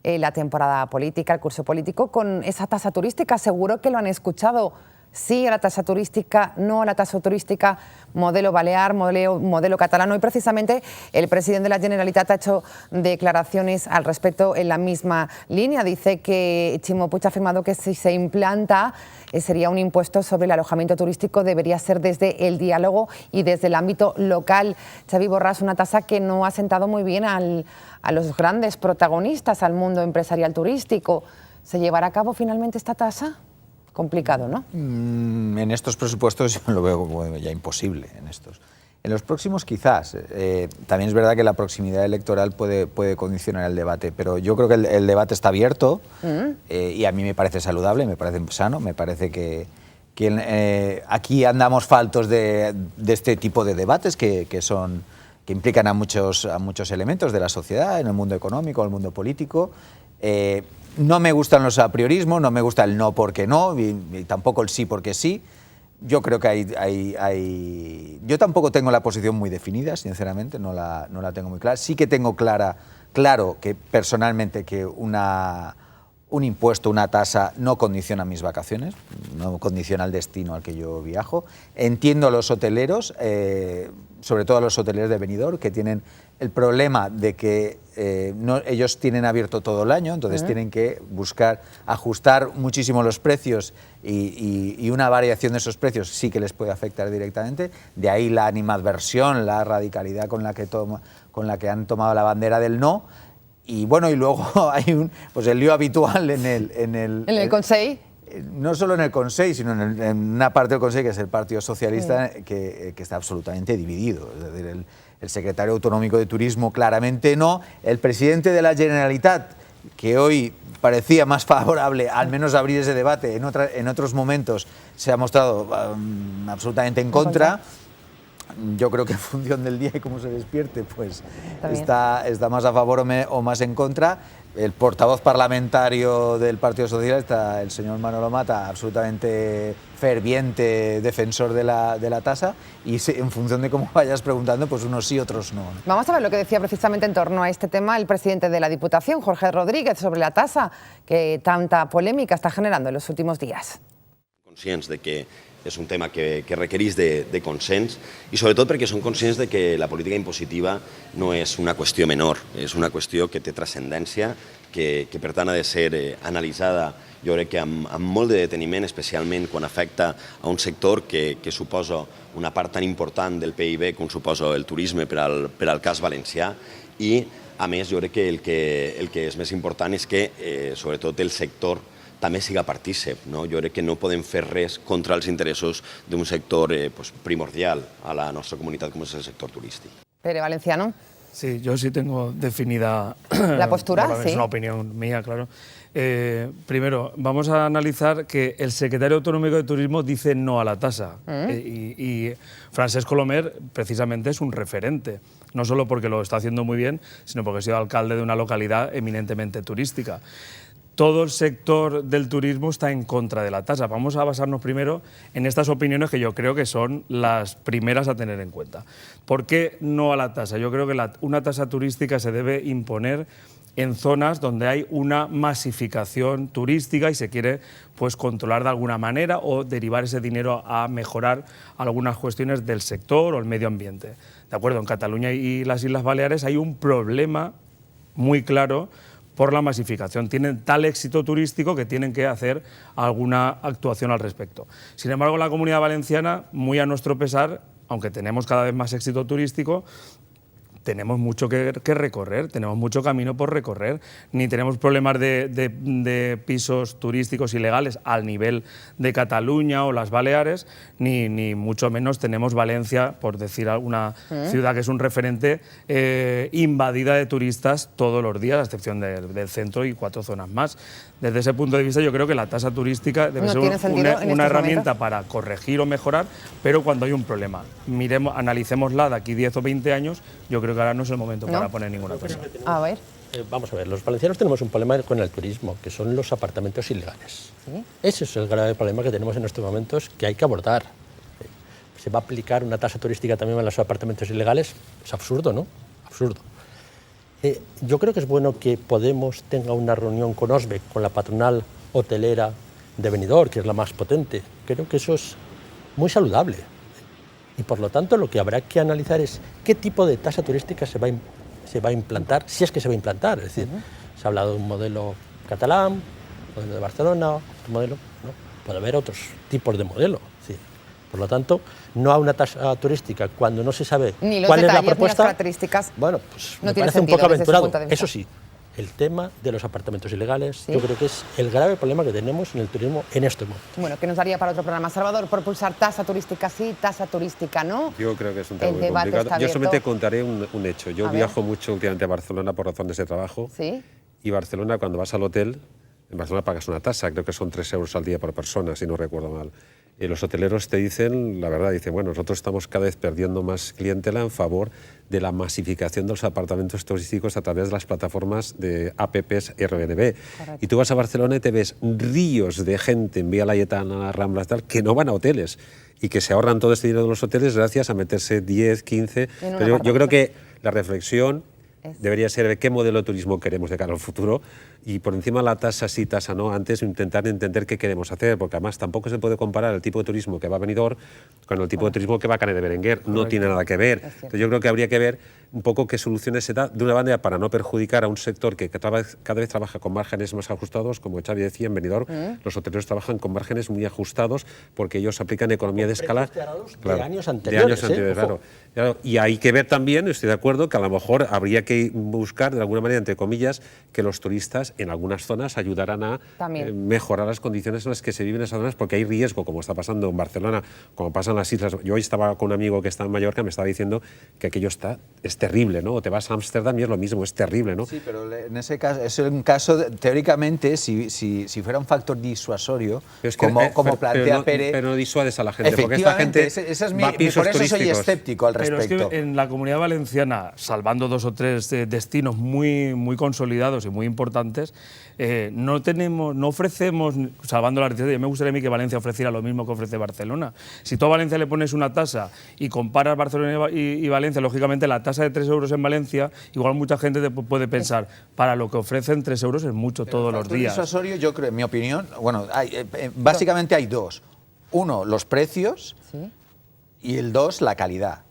la temporada política, el curso político, con esa tasa turística. Seguro que lo han escuchado. Sí a la tasa turística, no a la tasa turística, modelo balear, modelo catalano. Y precisamente el presidente de la Generalitat ha hecho declaraciones al respecto en la misma línea. Dice que Ximo Puig ha afirmado que si se implanta sería un impuesto sobre el alojamiento turístico, debería ser desde el diálogo y desde el ámbito local. Xavi Borràs, una tasa que no ha sentado muy bien a los grandes protagonistas, al mundo empresarial turístico. ¿Se llevará a cabo finalmente esta tasa? Complicado, ¿no? En estos presupuestos yo lo veo ya imposible. En los próximos quizás. También es verdad que la proximidad electoral puede condicionar el debate, pero yo creo que el debate está abierto y a mí me parece saludable, me parece sano, me parece que aquí andamos faltos de este tipo de debates que implican a muchos elementos de la sociedad, en el mundo económico, en el mundo político. No me gustan los apriorismos, no me gusta el no porque no, y tampoco el sí porque sí. Yo creo que yo tampoco tengo la posición muy definida, sinceramente, no la tengo muy clara. Sí que tengo claro que personalmente que una un impuesto, una tasa, no condiciona mis vacaciones, no condiciona el destino al que yo viajo. Entiendo a los hoteleros, sobre todo a los hoteleros de Benidorm, que tienen el problema de que ellos tienen abierto todo el año, entonces tienen que buscar ajustar muchísimo los precios y una variación de esos precios sí que les puede afectar directamente. De ahí la animadversión, la radicalidad con la que han tomado la bandera del no. Y bueno, y luego hay pues el lío habitual en el Consell. No solo en el Consell, sino en una parte del Consell, que es el Partido Socialista, que está absolutamente dividido. Es decir, el secretario autonómico de Turismo claramente no. El presidente de la Generalitat, que hoy parecía más favorable, al menos a abrir ese debate, en otros momentos se ha mostrado absolutamente en contra. Yo creo que en función del día y cómo se despierte, pues está más a favor o más en contra. El portavoz parlamentario del Partido Socialista, el señor Manolo Mata, absolutamente ferviente defensor de la tasa, y en función de cómo vayas preguntando, pues unos sí, otros no. Vamos a ver lo que decía precisamente en torno a este tema el presidente de la Diputación, Jorge Rodríguez, sobre la tasa que tanta polémica está generando en los últimos días. Conscients de que és un tema que requereix de consens i sobretot perquè són conscients de que la política impositiva no és una qüestió menor, és una qüestió que té transcendència, que per tant ha de ser analitzada, jo crec que amb molt de deteniment, especialment quan afecta a un sector que suposa una part tan important del PIB com suposa el turisme per al cas valencià, i a més jo crec que el que és més important és que sobretot el sector també siga partícip. No? Jo crec que no podem fer res contra els interessos d'un sector primordial a la nostra comunitat com és el sector turístic. Pere Valenciano. Sí, yo sí tengo definida la postura. Es una opinión mía, claro. Primero, vamos a analizar que el secretario autonómico de Turismo dice no a la tasa. Y Francesc Colomer precisamente es un referente. No solo porque lo está haciendo muy bien, sino porque ha sido alcalde de una localidad eminentemente turística. Todo el sector del turismo está en contra de la tasa. Vamos a basarnos primero en estas opiniones que yo creo que son las primeras a tener en cuenta. ¿Por qué no a la tasa? Yo creo que una tasa turística se debe imponer en zonas donde hay una masificación turística y se quiere pues controlar de alguna manera o derivar ese dinero a mejorar algunas cuestiones del sector o el medio ambiente. ¿De acuerdo? En Cataluña y las Islas Baleares hay un problema muy claro por la masificación. Tienen tal éxito turístico que tienen que hacer alguna actuación al respecto. Sin embargo, la Comunidad Valenciana, muy a nuestro pesar, aunque tenemos cada vez más éxito turístico, tenemos mucho que recorrer, tenemos mucho camino por recorrer. Ni tenemos problemas de pisos turísticos ilegales al nivel de Cataluña o las Baleares, ni mucho menos tenemos Valencia, por decir alguna ciudad que es un referente, invadida de turistas todos los días, a excepción del centro y 4 zonas más. Desde ese punto de vista yo creo que la tasa turística debe ser una herramienta para corregir o mejorar, pero cuando hay un problema. Analicémosla de aquí 10 o 20 años, yo creo que ahora no es el momento para poner ninguna tasa. A ver. Vamos a ver, los valencianos tenemos un problema con el turismo, que son los apartamentos ilegales. ¿Sí? Ese es el grave problema que tenemos en estos momentos que hay que abordar. ¿Se va a aplicar una tasa turística también a los apartamentos ilegales? Es absurdo, ¿no? Absurdo. Yo creo que es bueno que Podemos tenga una reunión con OSBE, con la patronal hotelera de Benidorm, que es la más potente. Creo que eso es muy saludable. Y por lo tanto lo que habrá que analizar es qué tipo de tasa turística se va a implantar, si es que se va a implantar. Es decir, se ha hablado de un modelo catalán, un modelo de Barcelona, otro modelo, ¿no? Puede haber otros tipos de modelo. Sí. Por lo tanto, no a una tasa turística cuando no se sabe cuál es la propuesta. Ni las características. Bueno, pues no me parece un poco aventurado. Eso sí, el tema de los apartamentos ilegales, yo creo que es el grave problema que tenemos en el turismo en este momento. Bueno, que nos daría para otro programa. Salvador, por pulsar tasa turística sí, tasa turística no. Yo creo que es un tema muy complicado. Yo solamente contaré un hecho. Yo viajo mucho últimamente a Barcelona por razones de trabajo. ¿Sí? Y Barcelona, cuando vas al hotel, en Barcelona pagas una tasa, creo que son 3 euros al día por persona, si no recuerdo mal. Los hoteleros te dicen, la verdad, dicen, bueno, nosotros estamos cada vez perdiendo más clientela en favor de la masificación de los apartamentos turísticos a través de las plataformas de apps Airbnb. Correcto. Y tú vas a Barcelona y te ves ríos de gente en Vía Laietana, Ramblas, tal, que no van a hoteles y que se ahorran todo este dinero de los hoteles gracias a meterse 10, 15... Pero yo creo que la reflexión debería ser de qué modelo de turismo queremos de cara al futuro y por encima la tasa sí, tasa no, antes intentar entender qué queremos hacer, porque además tampoco se puede comparar el tipo de turismo que va a Benidorm con el tipo de turismo que va a Canet de Berenguer, no tiene nada que ver. Entonces yo creo que habría que ver un poco qué soluciones se da de una manera para no perjudicar a un sector que cada vez trabaja con márgenes más ajustados, como Xavi decía, en Benidorm los hoteleros trabajan con márgenes muy ajustados porque ellos aplican economía de escala de años anteriores. Claro. Y hay que ver también, estoy de acuerdo, que a lo mejor habría que buscar de alguna manera, entre comillas, que los turistas en algunas zonas ayudaran a mejorar las condiciones en las que se viven esas zonas, porque hay riesgo, como está pasando en Barcelona, como pasa en las islas. Yo hoy estaba con un amigo que está en Mallorca, me estaba diciendo que aquello es terrible, ¿no? O te vas a Ámsterdam y es lo mismo, es terrible, ¿no? Sí, pero en ese caso, es un caso, teóricamente, si fuera un factor disuasorio, como plantea Pere... Pero no disuades a la gente, porque esta gente va a pisos por eso turísticos. Soy escéptico al respecto. Pero es que en la Comunidad Valenciana, salvando 2 o 3 destinos muy consolidados y muy importantes, no ofrecemos, salvando la riqueza, me gustaría a mí que Valencia ofreciera lo mismo que ofrece Barcelona. Si tú a Valencia le pones una tasa y comparas Barcelona y Valencia, lógicamente la tasa de 3 euros en Valencia, igual mucha gente puede pensar, para lo que ofrecen 3 euros es mucho todos los días. Disuasorio, yo creo, en mi opinión, bueno, básicamente hay 2. Uno, los precios, y el 2, la calidad.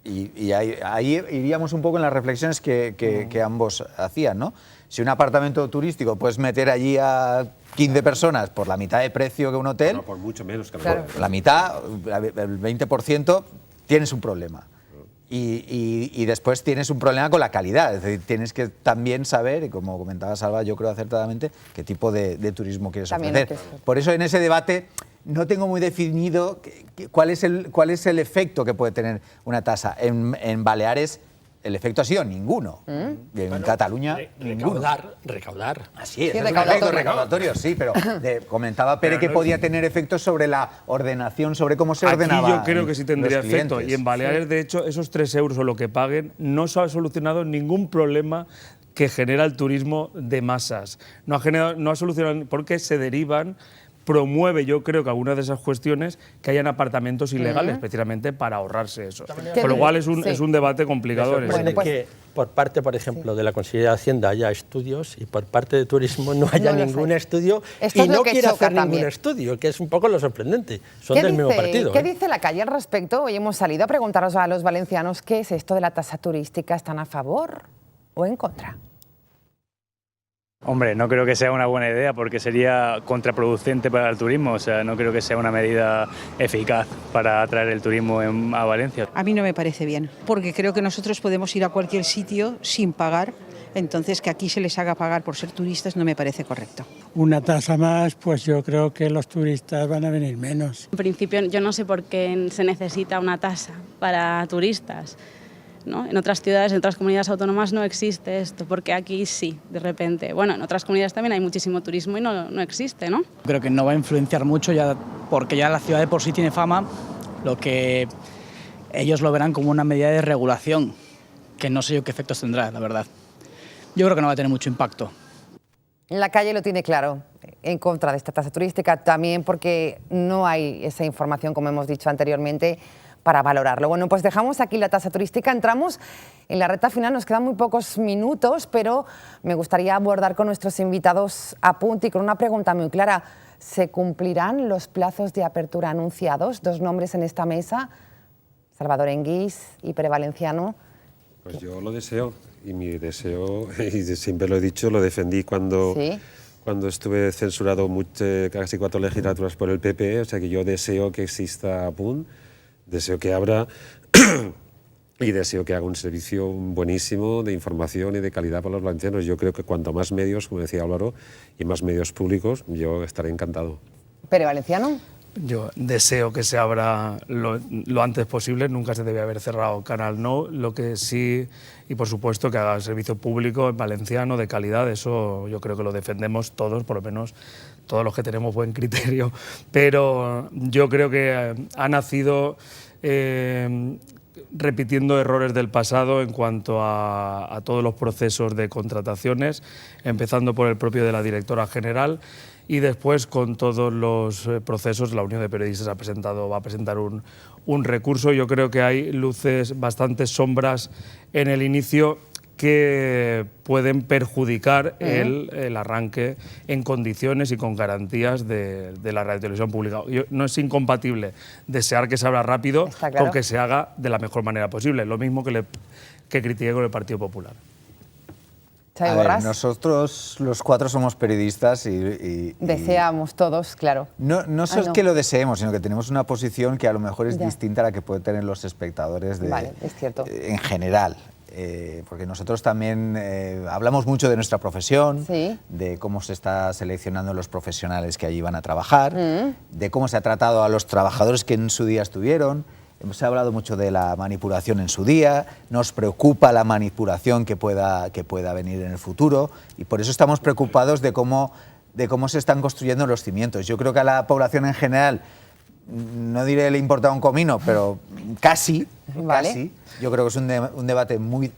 Y ahí iríamos un poco en las reflexiones que ambos hacían, ¿no? Si un apartamento turístico puedes meter allí a 15 personas por la mitad de precio que un hotel, No, por mucho menos que la mitad, el 20%, tienes un problema. Y después tienes un problema con la calidad, es decir, tienes que también saber, y como comentaba Salva, yo creo acertadamente, qué tipo de turismo quieres ofrecer. Por eso en ese debate no tengo muy definido cuál es el efecto que puede tener una tasa. En Baleares el efecto ha sido ninguno. En Cataluña, ninguno. Recaudar. Así es, es un efecto recaudatorio, sí, pero comentaba Pere que podía tener efectos sobre la ordenación, sobre cómo se ordenaba. Aquí yo creo que sí tendría efecto. Y en Baleares, de hecho, esos 3 euros o lo que paguen no se ha solucionado ningún problema que genera el turismo de masas. No ha solucionado porque se derivan. Promueve, yo creo que algunas de esas cuestiones, que hayan apartamentos ilegales, especialmente para ahorrarse eso. Con lo cual es un debate complicado. Que por parte, por ejemplo, de la Consejería de Hacienda haya estudios y por parte de Turismo no haya ningún estudio y no quiere hacer ningún estudio, que es un poco lo sorprendente. Son del mismo partido. ¿Qué dice la calle al respecto? Hoy hemos salido a preguntaros a los valencianos qué es esto de la tasa turística. ¿Están a favor o en contra? Hombre, no creo que sea una buena idea porque sería contraproducente para el turismo, o sea, no creo que sea una medida eficaz para atraer el turismo a Valencia. A mí no me parece bien, porque creo que nosotros podemos ir a cualquier sitio sin pagar, entonces que aquí se les haga pagar por ser turistas no me parece correcto. Una tasa más, pues yo creo que los turistas van a venir menos. En principio yo no sé por qué se necesita una tasa para turistas, ¿no? En otras ciudades, en otras comunidades autónomas no existe esto, porque aquí sí, de repente. Bueno, en otras comunidades también hay muchísimo turismo y no existe, ¿no? Creo que no va a influenciar mucho, porque ya la ciudad de por sí tiene fama, lo que ellos lo verán como una medida de regulación, que no sé yo qué efectos tendrá, la verdad. Yo creo que no va a tener mucho impacto. La calle lo tiene claro, en contra de esta tasa turística, también porque no hay esa información, como hemos dicho anteriormente, para valorarlo. Bueno, pues dejamos aquí la tasa turística, entramos en la recta final, nos quedan muy pocos minutos, pero me gustaría abordar con nuestros invitados a punto y con una pregunta muy clara. ¿Se cumplirán los plazos de apertura anunciados? 2 nombres en esta mesa, Salvador Enguís y Pere Valenciano. Pues yo lo deseo, y mi deseo, y siempre lo he dicho, lo defendí cuando estuve censurado casi 4 legislaturas por el PP, o sea que yo deseo que exista APUN, deseo que abra y deseo que haga un servicio buenísimo de información y de calidad para los valencianos. Yo creo que cuanto más medios, como decía Álvaro, y más medios públicos, yo estaré encantado. ¿Pere Valenciano? Yo deseo que se abra lo antes posible, nunca se debe haber cerrado Canal No, lo que sí, y por supuesto que haga servicio público en valenciano de calidad, eso yo creo que lo defendemos todos, por lo menos todos los que tenemos buen criterio, pero yo creo que ha nacido repitiendo errores del pasado en cuanto a todos los procesos de contrataciones, empezando por el propio de la directora general, y después con todos los procesos la Unión de Periodistas va a presentar un recurso. Yo creo que hay bastantes sombras en el inicio que pueden perjudicar el arranque en condiciones y con garantías de la radiotelevisión pública. No es incompatible desear que se abra rápido con que se haga de la mejor manera posible, lo mismo que critiqué con el Partido Popular. A ver, nosotros los cuatro somos periodistas y deseamos todos, claro. No es que lo deseemos, sino que tenemos una posición que a lo mejor es distinta a la que pueden tener los espectadores es cierto. En general. Porque nosotros también hablamos mucho de nuestra profesión, de cómo se está seleccionando los profesionales que allí van a trabajar, de cómo se ha tratado a los trabajadores que en su día estuvieron. Hemos hablado mucho de la manipulación en su día, nos preocupa la manipulación que pueda venir en el futuro y por eso estamos preocupados de cómo se están construyendo los cimientos. Yo creo que a la población en general, no diré le importa un comino, pero casi. Yo creo que es un debate muy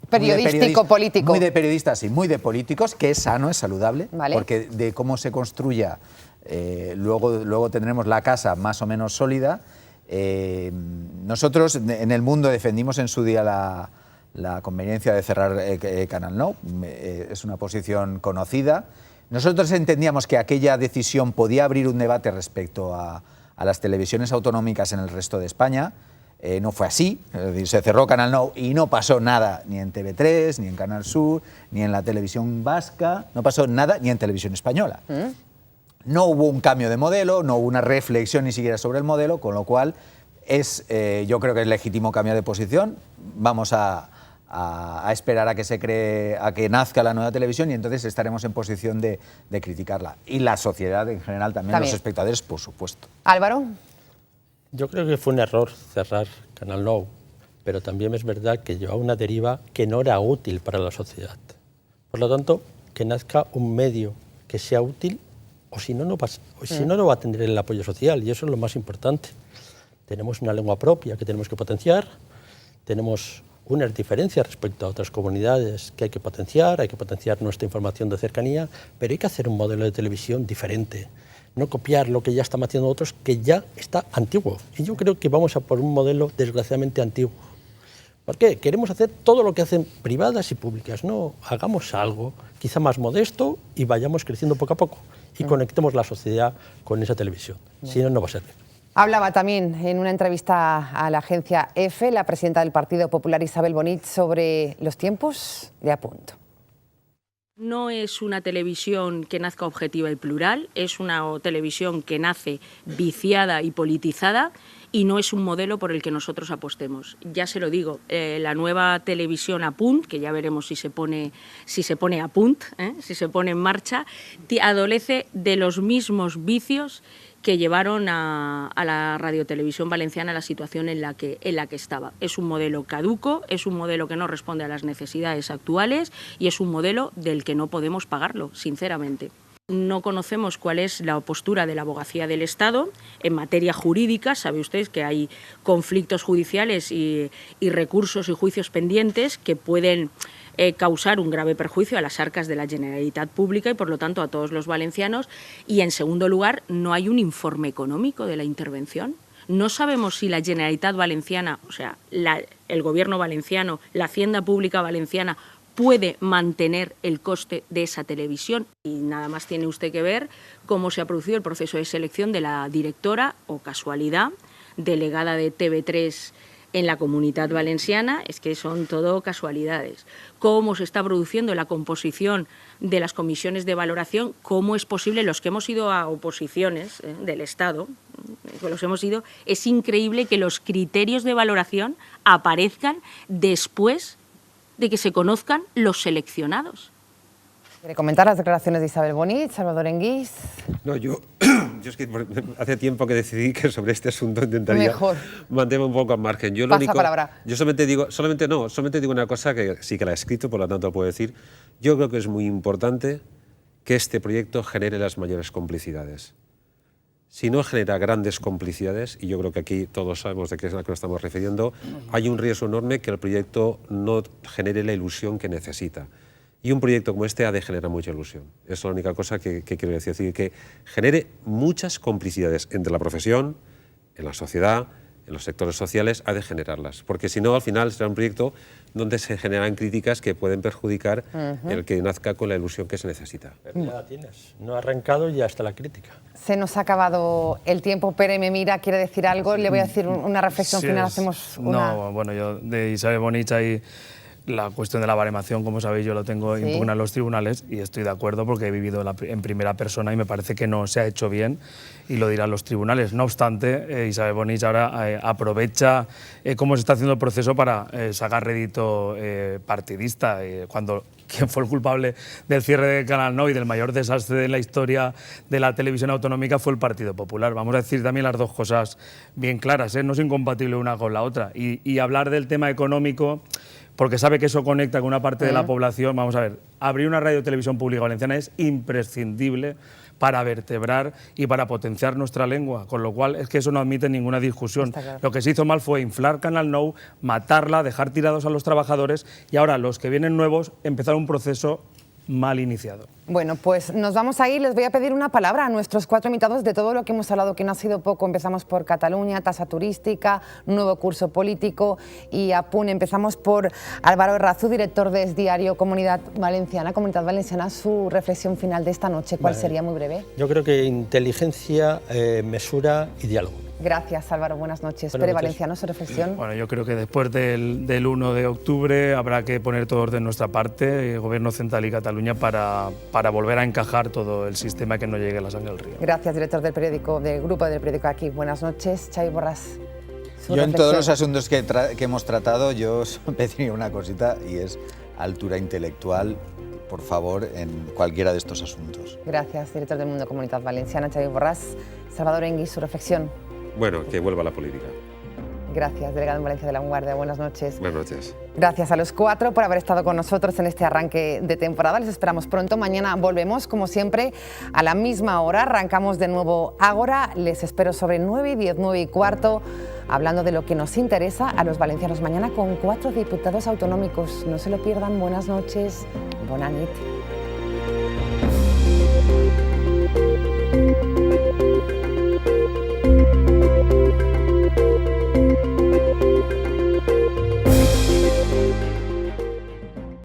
periodístico, político. Muy de periodistas y muy de políticos, que es sano, es saludable, porque de cómo se construya, luego tendremos la casa más o menos sólida. Nosotros en El Mundo defendimos en su día la conveniencia de cerrar Canal Nou, es una posición conocida. Nosotros entendíamos que aquella decisión podía abrir un debate respecto a las televisiones autonómicas en el resto de España. No fue así, es decir, se cerró Canal Nou y no pasó nada ni en TV3, ni en Canal Sur, ni en la televisión vasca, no pasó nada ni en televisión española. No hubo un cambio de modelo, no hubo una reflexión ni siquiera sobre el modelo, con lo cual yo creo que es legítimo cambiar de posición. Vamos a esperar a que nazca la nueva televisión y entonces estaremos en posición de criticarla. Y la sociedad en general también, los espectadores, por supuesto. Álvaro. Yo creo que fue un error cerrar Canal Nou, pero también es verdad que llevaba una deriva que no era útil para la sociedad. Por lo tanto, que nazca un medio que sea útil, o si no, no va a tener el apoyo social, y eso es lo más importante. Tenemos una lengua propia que tenemos que potenciar, tenemos unas diferencias respecto a otras comunidades que hay que potenciar nuestra información de cercanía, pero hay que hacer un modelo de televisión diferente, no copiar lo que ya están haciendo otros, que ya está antiguo. Y yo creo que vamos a por un modelo desgraciadamente antiguo. ¿Por qué? Queremos hacer todo lo que hacen privadas y públicas. No, hagamos algo quizá más modesto y vayamos creciendo poco a poco y conectemos la sociedad con esa televisión. Si no, no va a servir. Hablaba también en una entrevista a la agencia EFE la presidenta del Partido Popular, Isabel Bonich, sobre los tiempos de A Punt. No es una televisión que nazca objetiva y plural, es una televisión que nace viciada y politizada y no es un modelo por el que nosotros apostemos. Ya se lo digo, la nueva televisión A Punt, que ya veremos si se pone a punt, si se pone en marcha, adolece de los mismos vicios que llevaron a la radiotelevisión valenciana a la situación en la que estaba. Es un modelo caduco, es un modelo que no responde a las necesidades actuales y es un modelo del que no podemos pagarlo, sinceramente. No conocemos cuál es la postura de la Abogacía del Estado en materia jurídica. Sabe usted que hay conflictos judiciales y recursos y juicios pendientes que pueden causar un grave perjuicio a las arcas de la Generalitat Pública y, por lo tanto, a todos los valencianos. Y, en segundo lugar, no hay un informe económico de la intervención. No sabemos si la Generalitat Valenciana, o sea, el Gobierno valenciano, la Hacienda Pública valenciana, puede mantener el coste de esa televisión. Y nada más tiene usted que ver cómo se ha producido el proceso de selección de la directora, o casualidad, delegada de TV3 en la Comunitat Valenciana, es que son todo casualidades. Cómo se está produciendo la composición de las comisiones de valoración, cómo es posible, los que hemos ido a oposiciones del Estado, los hemos ido, es increíble que los criterios de valoración aparezcan después de que se conozcan los seleccionados. ¿Quiere comentar las declaraciones de Isabel Bonich, Salvador Enguís? No, yo es que hace tiempo que decidí que sobre este asunto intentaría mantenerme un poco al margen. Yo solamente digo una cosa que sí que la he escrito, por lo tanto lo puedo decir. Yo creo que es muy importante que este proyecto genere las mayores complicidades. Si no genera grandes complicidades, y yo creo que aquí todos sabemos de qué es a lo que nos estamos refiriendo, hay un riesgo enorme que el proyecto no genere la ilusión que necesita. Y un proyecto como este ha de generar mucha ilusión. Esa es la única cosa que quiero decir. Es decir, que genere muchas complicidades entre la profesión, en la sociedad, en los sectores sociales, ha de generarlas. Porque si no, al final será un proyecto donde se generan críticas que pueden perjudicar el que nazca con la ilusión que se necesita. Pero ya la tienes, no ha arrancado y ya está la crítica. Se nos ha acabado el tiempo. Pere me mira, quiere decir algo. Le voy a decir una reflexión final. Hacemos una... No, bueno, yo de Isabel Bonich y la cuestión de la baremación, como sabéis, yo lo tengo impugna en los tribunales y estoy de acuerdo porque he vivido en primera persona y me parece que no se ha hecho bien y lo dirán los tribunales. No obstante, Isabel Bonich ahora aprovecha cómo se está haciendo el proceso para sacar rédito partidista. Cuando quien fue el culpable del cierre de Canal 9 y del mayor desastre de la historia de la televisión autonómica fue el Partido Popular. Vamos a decir también las dos cosas bien claras, no es incompatible una con la otra. Y hablar del tema económico, porque sabe que eso conecta con una parte de la población. Vamos a ver, abrir una radio televisión pública valenciana es imprescindible para vertebrar y para potenciar nuestra lengua, con lo cual es que eso no admite ninguna discusión. Claro. Lo que se hizo mal fue inflar Canal 9, matarla, dejar tirados a los trabajadores y ahora los que vienen nuevos empezar un proceso mal iniciado. Bueno, pues nos vamos a ir. Les voy a pedir una palabra a nuestros 4 invitados de todo lo que hemos hablado, que no ha sido poco. Empezamos por Cataluña, tasa turística, nuevo curso político y APUN. Empezamos por Álvaro Errazú, director de Diario Comunidad Valenciana. Comunidad Valenciana, su reflexión final de esta noche, ¿cuál sería? Muy breve. Yo creo que inteligencia, mesura y diálogo. Gracias, Álvaro. Buenas noches. Pere Valenciano, su reflexión. Bueno, yo creo que después del 1 de octubre habrá que poner todos de nuestra parte, el Gobierno central y Cataluña, para volver a encajar todo el sistema, que no llegue la sangre al río. Gracias, director del periódico, del grupo del periódico Aquí. Buenas noches, Xavi Borràs. Yo en todos los asuntos que hemos tratado, yo pediría una cosita y es altura intelectual, por favor, en cualquiera de estos asuntos. Gracias, director del Mundo Comunidad Valenciana, Xavi Borràs. Salvador Engui, su reflexión. Bueno, que vuelva la política. Gracias, delegado en Valencia de La Vanguardia. Buenas noches. Buenas noches. Gracias a los 4 por haber estado con nosotros en este arranque de temporada. Les esperamos pronto. Mañana volvemos, como siempre, a la misma hora. Arrancamos de nuevo Ágora. Les espero sobre 9:10, 9:15, hablando de lo que nos interesa a los valencianos. Mañana con 4 diputados autonómicos. No se lo pierdan. Buenas noches. Bona nit.